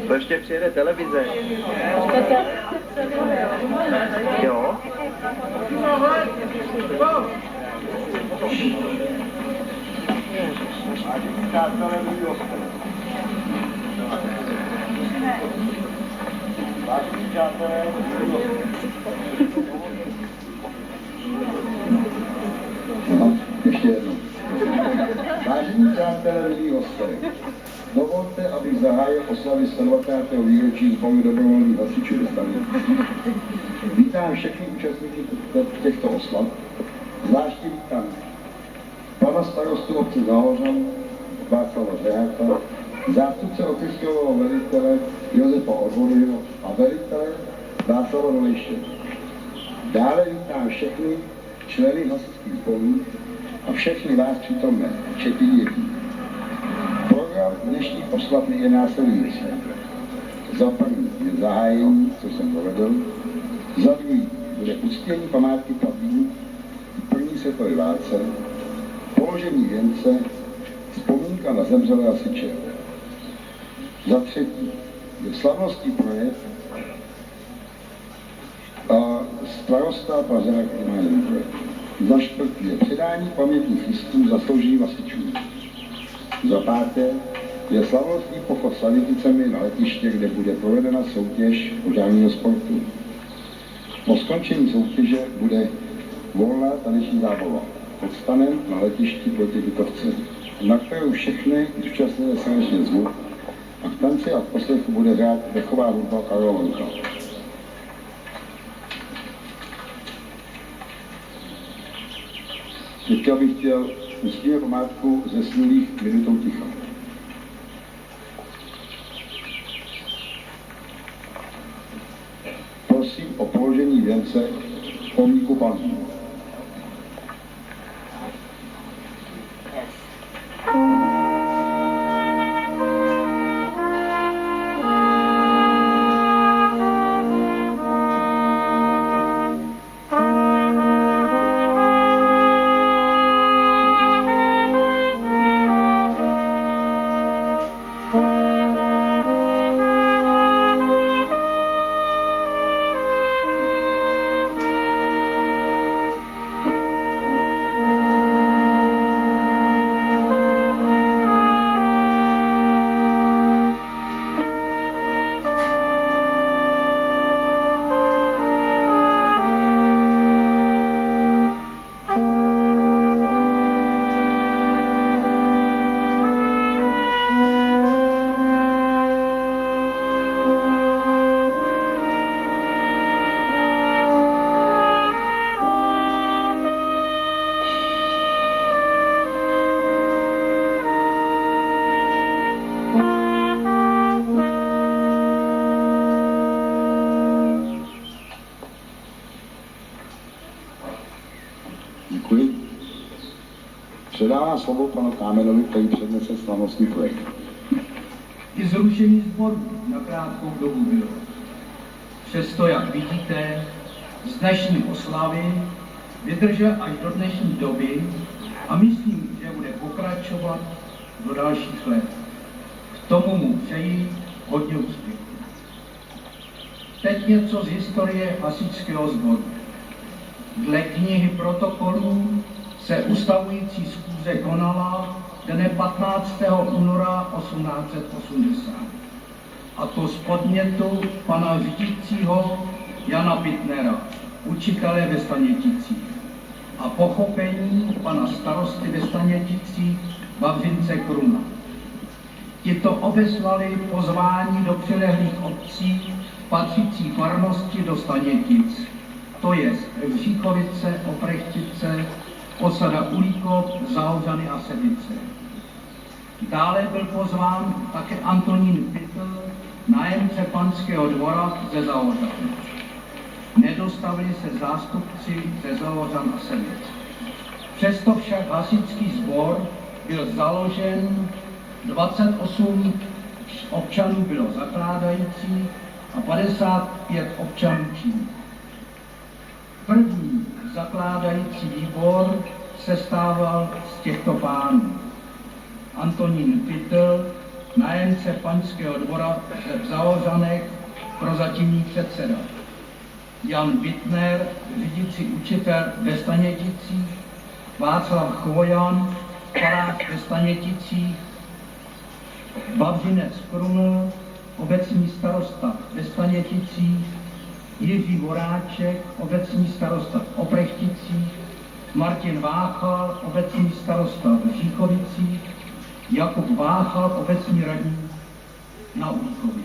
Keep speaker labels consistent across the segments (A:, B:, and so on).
A: To ještě přijede televize. Jo?
B: No, ještě jednou. Vážení přátelé, milí hosté, dovolte, abych zahájil oslavy 120. výročí sboru dobrovolných hasičů do stanic. Vítám všechny účastníky těchto oslav, zvláště vítám pana starostu obce Zahořan, Václava Řeháka, zástupce okrskového velitele Josefa Odvodyho a velitele Václava Dolejše. Dále vítám všechny členy hasičských sborů a všechny vás přítomné, včetně dětí. Program dnešní oslavy je následující. Za první je zahájení, co jsem povedl. Za druhý bude uctění památky padlých v první světové válce, položení věnce, vzpomínka na zemřelé hasiče. Za třetí je slavnostní projev a starosta Pražák Emanuel projev. Za čtvrtý je předání pamětních listů zaslouženým hasičům. Za páté je slavnostní pochod s saniticemi na letiště, kde bude provedena soutěž požárního sportu. Po skončení soutěže bude volná taneční zábava pod stanem na letišti proti Bytovce, na kterou všechny zúčastněné srdečně zvu a v tanci a v poslechu bude hrát dechová hudba Karolonka. Teďka bych chtěl uctíme památku zesnulých minutou ticha. Prosím o položení věnce pomníku padlých. Děkuji. Předávám slovo panu Kámenovi, který přednese slavnostní projekt.
C: I zrušení sboru na krátkou dobu bylo. Přesto, jak vidíte, z dnešní oslavy vydržel až do dnešní doby a myslím, že bude pokračovat do dalších let. K tomu mu přeji hodně úspěchů. Teď něco z historie hasičského sboru. Dle knihy protokolů se ustavující schůze konala dne 15. února 1880. A to z podnětu pana řídícího Jana Pitnera, učitele ve Staněticích, a pochopení pana starosty ve Staněticích Vavřince Kruna. Tito obeslali pozvání do přilehlých obcí patřící farnosti do Stanětic, to je Bříchovice, Oprechtice, osada Ulíkov, Zahořany a Sedice. Dále byl pozván také Antonín Pytl, nájemce panského dvora ze Zahořan. nedostavili se zástupci ze Zalořan a Semic. Přesto však hasičský sbor byl založen, 28 občanů bylo zakládající a 55 občanů činných. První zakládající výbor sestával z těchto pánů: Antonín Pytl, nájemce paňského dvora v Zalořanech, prozatímní předseda; Jan Bittner, řídící učitel ve Staněticích; Václav Chvojan, farář ve Staněticích; Vavřinec Kruml, obecní starosta ve Staněticích; Jiří Voráček, obecní starosta v Oprechticích; Martin Váchal, obecní starosta v Říchovicích; Jakub Váchal, obecní radní na Úzkově.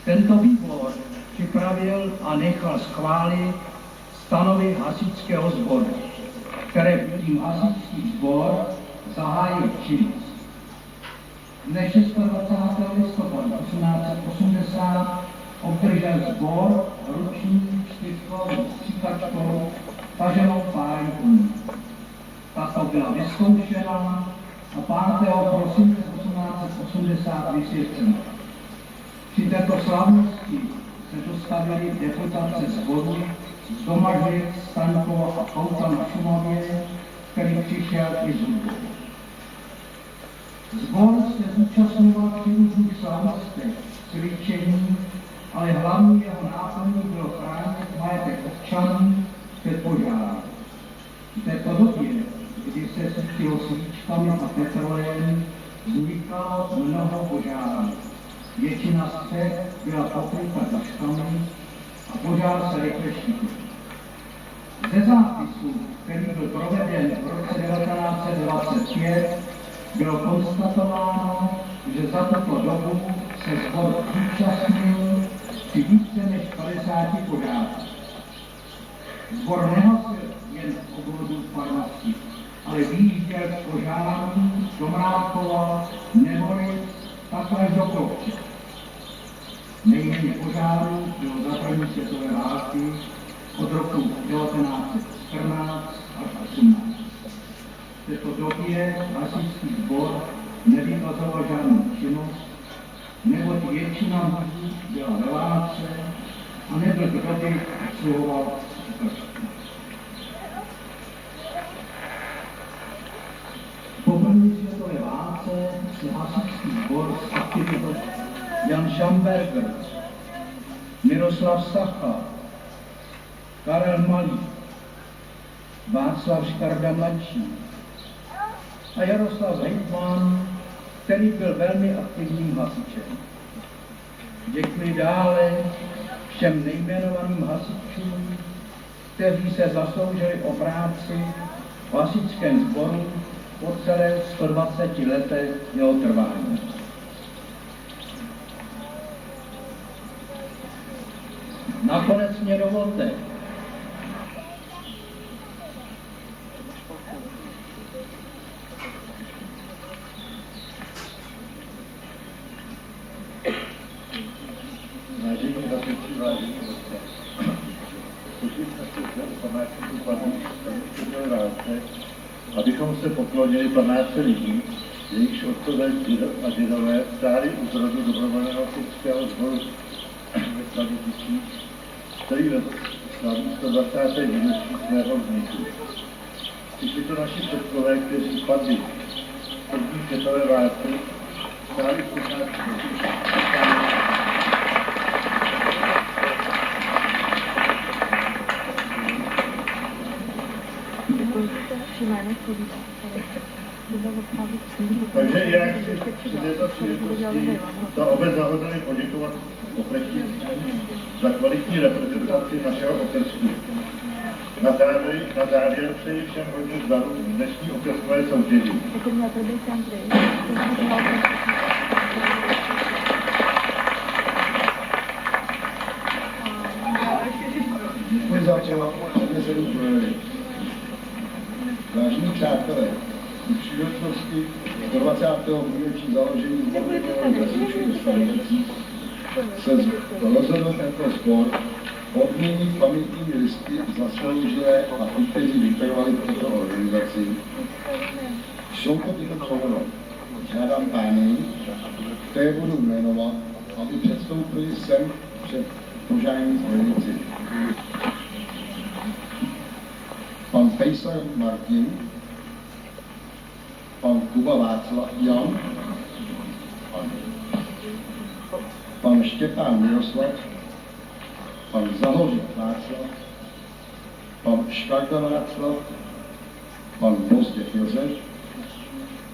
C: Tento výbor připravil a nechal schválit stanovy hasičského sboru, které tím hasičský sbor zahájil činnost. Dne 26. listopadu 1880 obdržel sbor ruční čtyřkovou stříkačkou taženou pájkou. Tato byla vyzkoušena a 5. prosince 1880 vysvěcena. Při této slavnosti se dostavili deputace sboru z Domažlic, Staňkova a Kouta na Šumavě, který přišel i z Hudbou. Sbor se zúčastňoval při různých slavnostech, cvičení, ale hlavní jeho náplní bylo chránit majetek občanů před požárem. V této době, kdy se svítilo svíčkami a petrolem, vznikalo mnoho požárů. Většina střech byla pokryta taškami a požár se rychle šířil. Ze zápisu, který byl proveden v roce 1925, bylo konstatováno, že za tuto dobu se sbor zúčastnil při více než 50 požárech. Sbor nehasil jen v obvodu farnosti, ale vyjížděl k požárům do Mrávkova, Nebolic, takhle do Kopče. Nejméně požárů bylo za první světové války od roku 1914 až 18. V této době hasičský sbor nevykazoval žádnou činnost, neboť většina lidí byla ve válce a nebyl kdo by obsluhoval stříkačku. Po první světové válce se hasičský sbor zaktivizoval Jan Schamberger, Miroslav Sacha, Karel Malý, Václav Škarda mladší a Jaroslav Hejtman, který byl velmi aktivním hasičem. Děkuji dále všem nejmenovaným hasičům, kteří se zasloužili o práci v hasičském sboru po celé 120 letech jeho trvání. Nakonec mě dovolte,
D: vážení hasiči, vážení hosté. Přišli jsme si zde u památníku padlých světové válce, abychom se poklonili památce lidí, jejichž otcové a dědové stáli u zrodu dobrovolného hasičského sboru ve Staněticích, který slaví 120. výročí svého vzniku. Přišli to naši předkové, kteří padli v první světové válce, stáli v počátku Takže já chci při této příležitosti za obec Zahodany poděkovat Oprechticím za kvalitní reprezentaci našeho okrsku. Na závěr přeji všem hodně zdarů v dnešní okrskové soutěži.
B: Děkuji za přednesený projev. Vážení přátelé, při příležitosti 120. výročí založení hasičů ve Staněticích se rozhodl tento sbor odměnit pamětními listy zasloužilé a ty, kteří vytrvali v této organizaci. Jsou to tyto členové. Žádám pány, které budu jmenovat, aby předstoupili sem před požární zbrojnici. Pan Pejsar Martin, pan Kuba Václav Jan, pan Štěpán Miroslav, pan Zahořek Václav, pan Škarda Václav, pan Bozděk Josef,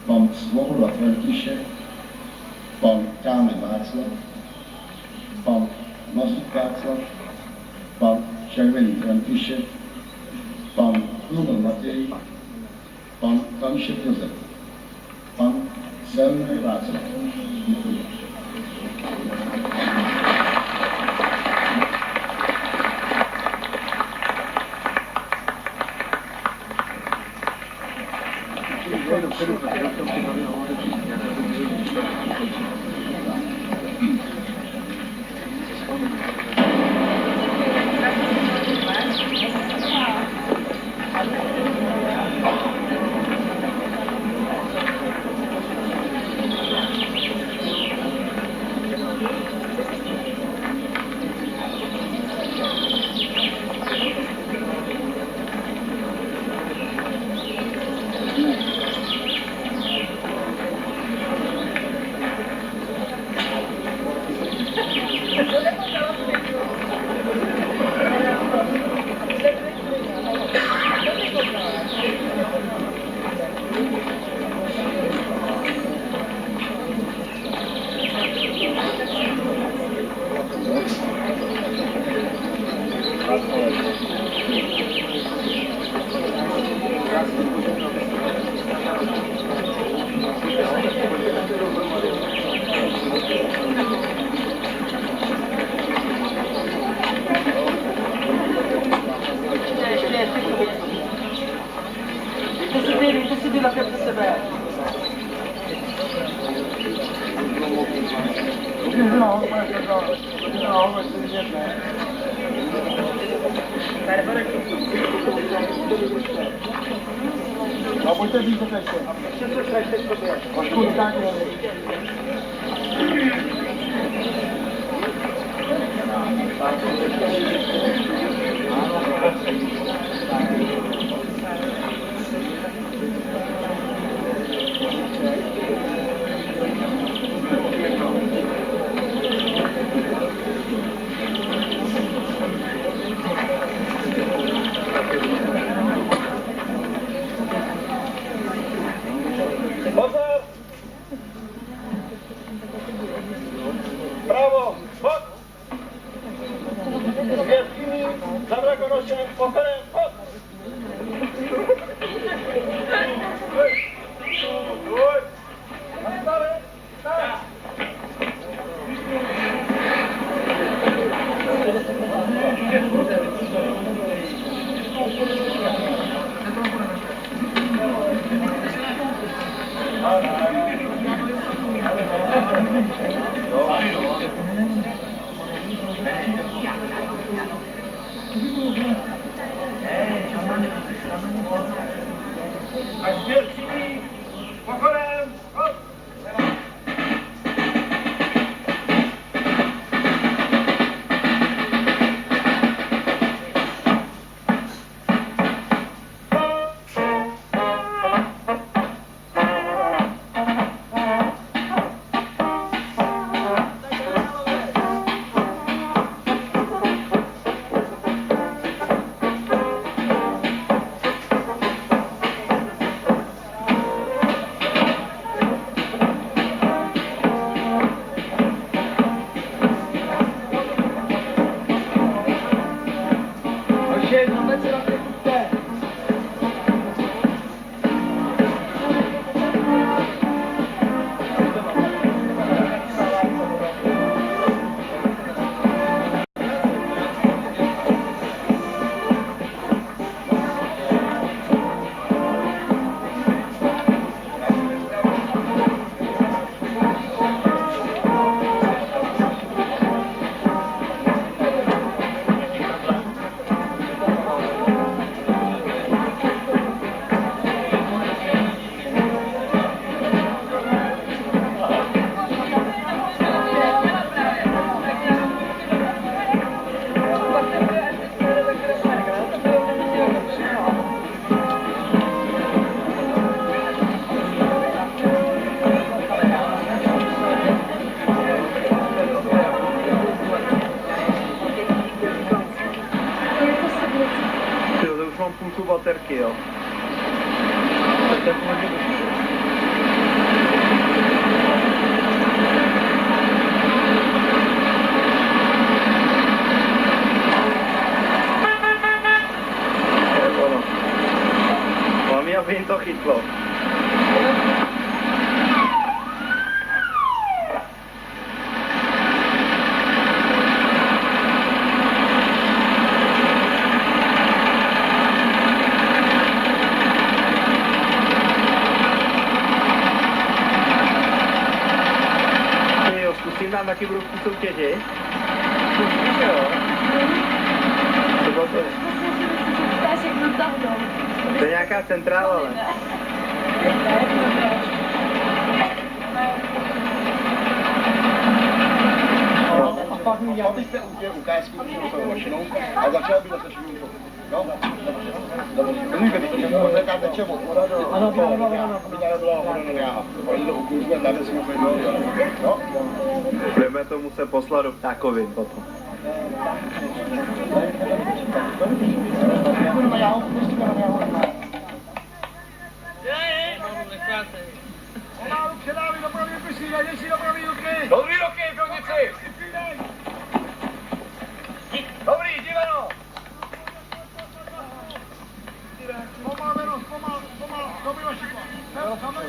B: pan Svoboda František, pan Kámen Václav, pan Mazík Václav, pan Červený František, pan Klubel Matěj, pan Kališek Josef, pan Selmer Václav. Děkuji.
A: jenom půlku baterky, jo. Tak to je hodně dobrý. To je ono. Hlavně, aby jim to chytlo. Tam taky budou v té soutěži. Jo. To je nějaká centrála, ale.
B: A pak mi děláte ukázku s mašinou a začal by zase šumit. No, dobře. Taká teče od voda do... Ano, aby tady byla voda do náha. Oni to ukluzme, tady si úplně dolí. No,
A: Budeme to muset poslat do ptákovin potom.
B: Pomalu předávej do pravý ruky, si do pravý ruky.
A: Dobrý roky, pivnici! Dobrý, diveno!
B: Pomal, Venos, pomal, dobrý Vašiko. Kamer.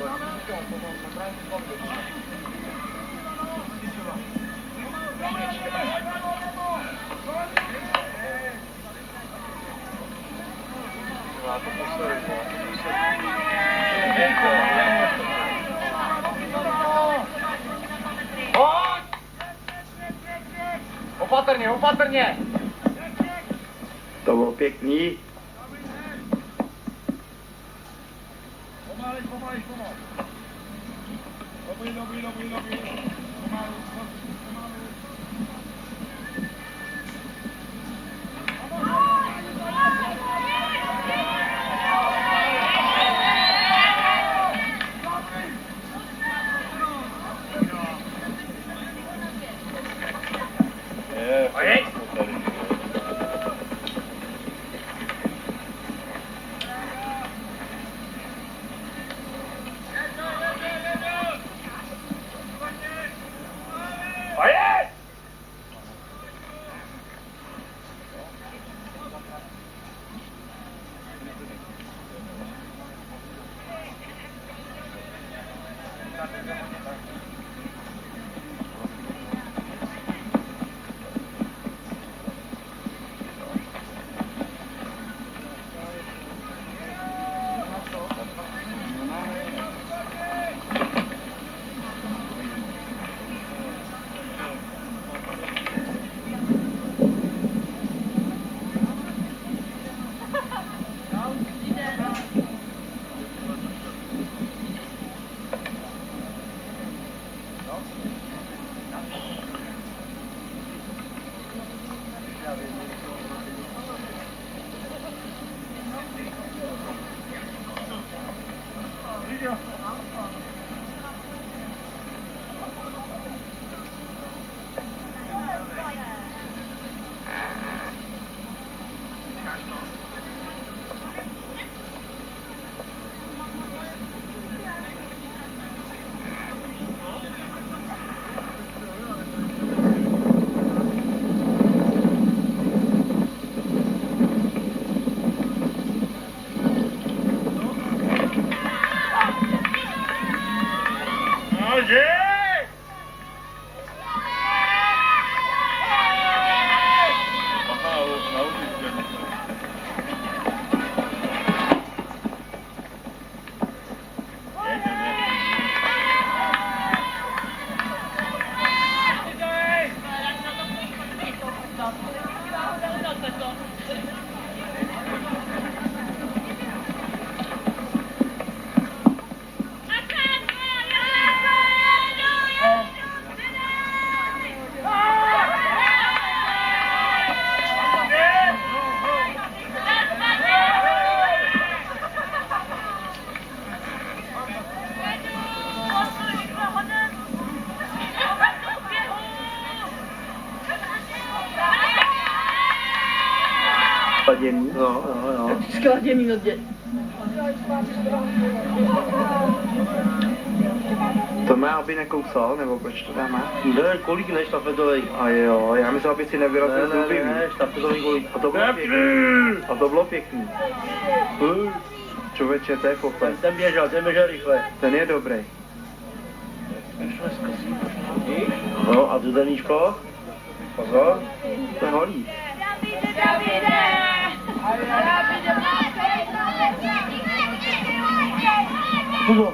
A: Opatrně! To bylo pěkný.
B: Pomalej. Dobrý. Pomalu.
A: Spaděný. No.
E: Skladěný od dět.
A: To má, aby nekousal, nebo proč to dáme?
F: Ne, kolik ne, štafetovej.
A: A jo, já myslím, aby si nevyrazil zuby.
F: Ne, štafetovej kolik.
A: A to bylo pěkný. A to bylo pěkný. Člověče, to je poplet.
F: Ten běžel rychle.
A: Ten je dobrý.
F: No a Dudeníčko? Pozor.
A: To je holí.
F: Kubo.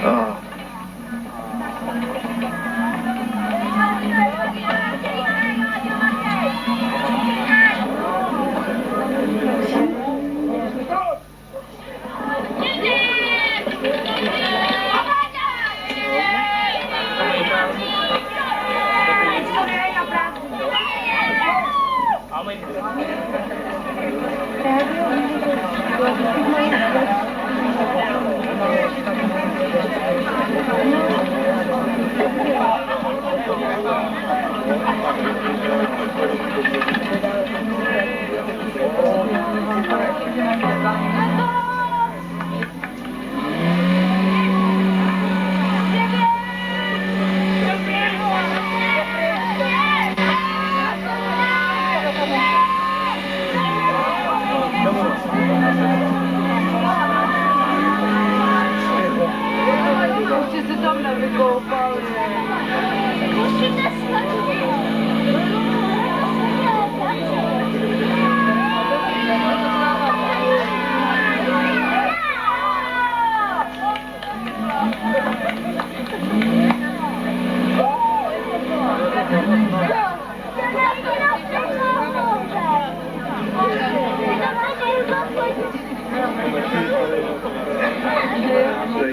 A: Ah.
E: Ještě se tam nevykoupal.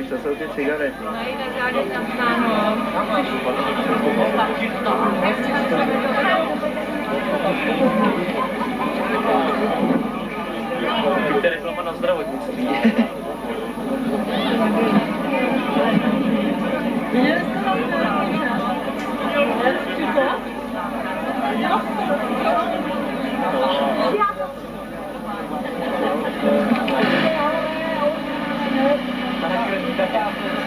A: To jsou ty cigarety.
F: To je reklama na zdravotnictví.
E: Yeah.